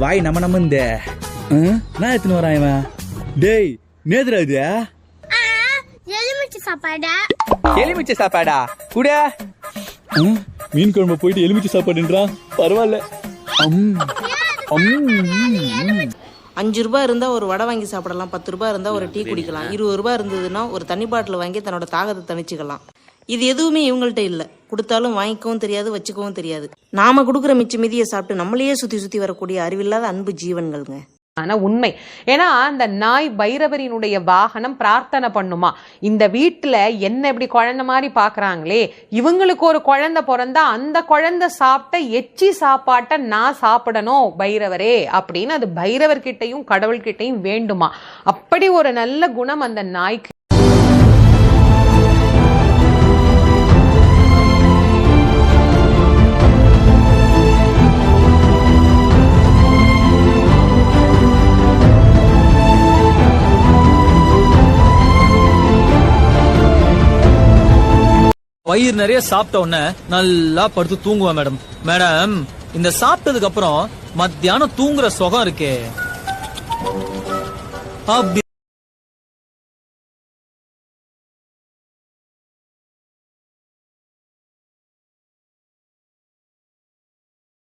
வாய் நம்ம இந்த நான் எத்தனை வரான் இவன். டேய் நேதுரா இது எலுமிச்சை சாப்பாடா? எலுமிச்சை சாப்பாடா கூட. மீன் குழம்பு போயிட்டு எலுமிச்சை சாப்பாடுன்றான். பரவாயில்ல. 5 ரூபாய் இருந்தா ஒரு வடை வாங்கி சாப்பிடலாம், 10 ரூபாய் இருந்தா ஒரு டீ குடிக்கலாம், 20 ரூபாய் இருந்ததுன்னா ஒரு தண்ணி பாட்டில் வாங்கி தன்னோட தாகத்தை தணிச்சுக்கலாம். இது எதுவுமே இவங்கள்ட்ட இல்ல. கொடுத்தாலும் வாங்கிக்கவும் தெரியாது, வச்சுக்கவும் தெரியாது. நாம கொடுக்குற மிச்ச மீதியை சாப்பிட்டு நம்மளையே சுத்தி சுத்தி வரக்கூடிய அறிவில்லாத அன்பு ஜீவன்கள்ங்க. ஆனா உண்மை. ஏன்னா அந்த நாய் பைரவரினுடைய வாகனம் பிரார்த்தனை பண்ணுமா, இந்த வீட்டுல என்ன இப்படி குழந்தை மாதிரி பாக்குறாங்களே, இவங்களுக்கு ஒரு குழந்தை பிறந்தா அந்த குழந்தை சாப்பிட்ட எச்சி சாப்பாட்டை நான் சாப்பிடணும் பைரவரே அப்படின்னு அது பைரவர்கிட்டையும் கடவுள்கிட்டையும் வேண்டுமா. அப்படி ஒரு நல்ல குணம் அந்த நாய்க்கு. வயிறு நிறைய சாப்பிட்ட உடனே நல்லா படுத்து தூங்குவேன் மேடம். மேடம், இந்த சாப்பிட்டதுக்கு அப்புறம் மத்தியானம் தூங்குற சுகம் இருக்கே அப்படி